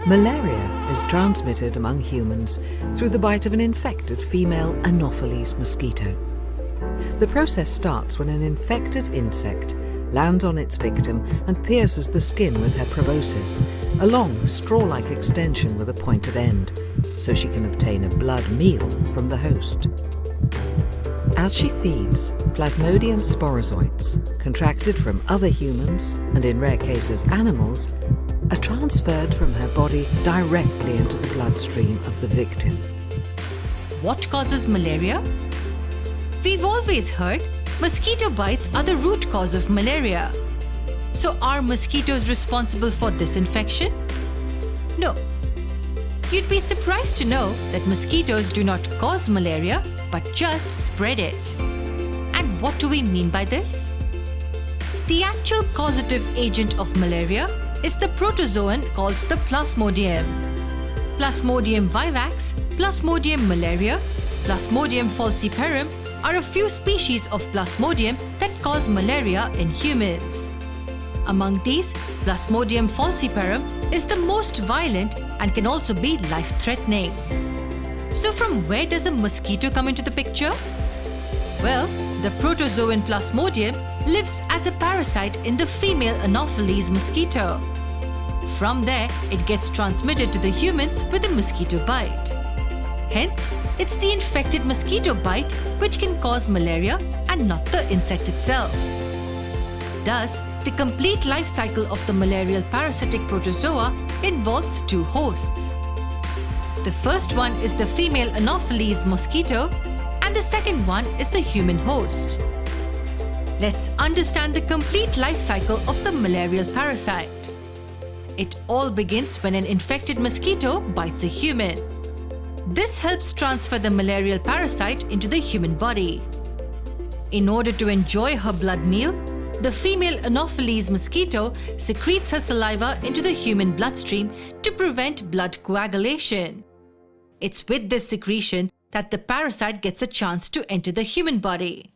Malaria is transmitted among humans through the bite of an infected female Anopheles mosquito. The process starts when an infected insect lands on its victim and pierces the skin with her proboscis, a long straw-like extension with a pointed end, so she can obtain a blood meal from the host. As she feeds, Plasmodium sporozoites, contracted from other humans and in rare cases animals, are transferred from her body directly into the bloodstream of the victim. What causes malaria? We've always heard mosquito bites are the root cause of malaria. So are mosquitoes responsible for this infection? No. You'd be surprised to know that mosquitoes do not cause malaria, but just spread it. And what do we mean by this? The actual causative agent of malaria is the protozoan called the Plasmodium. Plasmodium vivax, Plasmodium malaria, Plasmodium falciparum are a few species of Plasmodium that cause malaria in humans. Among these, Plasmodium falciparum is the most violent and can also be life-threatening. So from where does a mosquito come into the picture? Well, the protozoan Plasmodium lives as a parasite in the female Anopheles mosquito. From there, it gets transmitted to the humans with a mosquito bite. Hence, it's the infected mosquito bite which can cause malaria and not the insect itself. Thus, the complete life cycle of the malarial parasitic protozoa involves two hosts. The first one is the female Anopheles mosquito and the second one is the human host. Let's understand the complete life cycle of the malarial parasite. It all begins when an infected mosquito bites a human. This helps transfer the malarial parasite into the human body. In order to enjoy her blood meal, the female Anopheles mosquito secretes her saliva into the human bloodstream to prevent blood coagulation. It's with this secretion that the parasite gets a chance to enter the human body.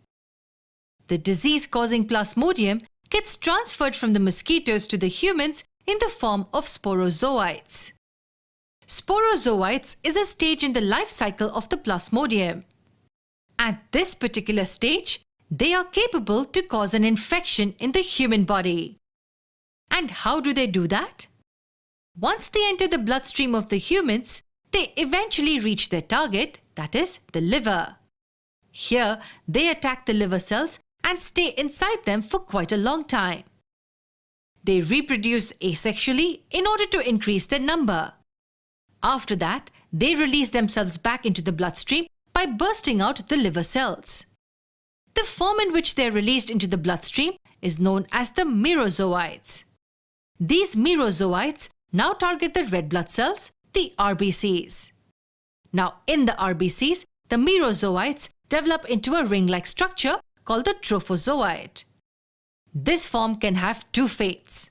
The disease-causing Plasmodium gets transferred from the mosquitoes to the humans in the form of sporozoites. Sporozoites is a stage in the life cycle of the Plasmodium. At this particular stage, they are capable to cause an infection in the human body. And how do they do that? Once they enter the bloodstream of the humans, they eventually reach their target, that is, the liver. Here, they attack the liver cells and stay inside them for quite a long time. They reproduce asexually in order to increase their number. After that, they release themselves back into the bloodstream by bursting out the liver cells. The form in which they are released into the bloodstream is known as the merozoites. These merozoites now target the red blood cells, the RBCs. Now, in the RBCs, the merozoites develop into a ring-like structure called the trophozoite. This form can have two fates.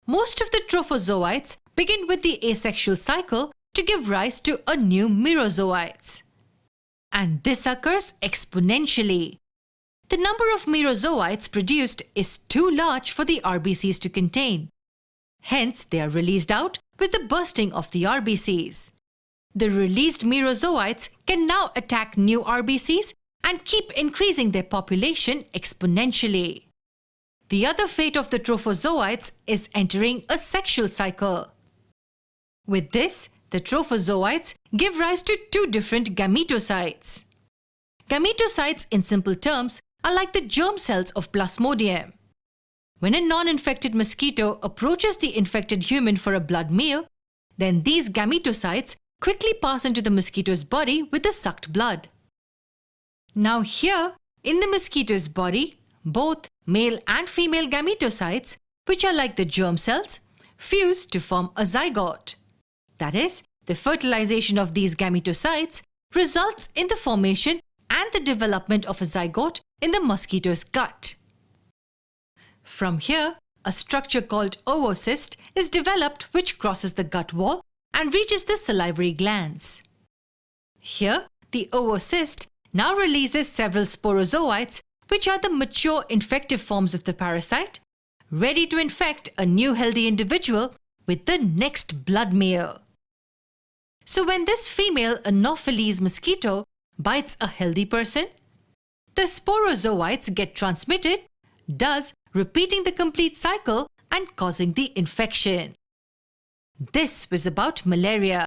Most of the trophozoites begin with the asexual cycle to give rise to a new merozoites. And this occurs exponentially. The number of merozoites produced is too large for the RBCs to contain. Hence, they are released out with the bursting of the RBCs. The released merozoites can now attack new RBCs and keep increasing their population exponentially. The other fate of the trophozoites is entering a sexual cycle. With this, the trophozoites give rise to two different gametocytes. Gametocytes, in simple terms, are like the germ cells of Plasmodium. When a non-infected mosquito approaches the infected human for a blood meal, then these gametocytes quickly pass into the mosquito's body with the sucked blood. Now here, in the mosquito's body, both male and female gametocytes, which are like the germ cells, fuse to form a zygote. That is, the fertilization of these gametocytes results in the formation and the development of a zygote in the mosquito's gut. From here, a structure called oocyst is developed which crosses the gut wall and reaches the salivary glands. Here, the oocyst now releases several sporozoites, which are the mature infective forms of the parasite, ready to infect a new healthy individual with the next blood meal. So when this female Anopheles mosquito bites a healthy person, the sporozoites get transmitted, thus repeating the complete cycle and causing the infection. This was about malaria.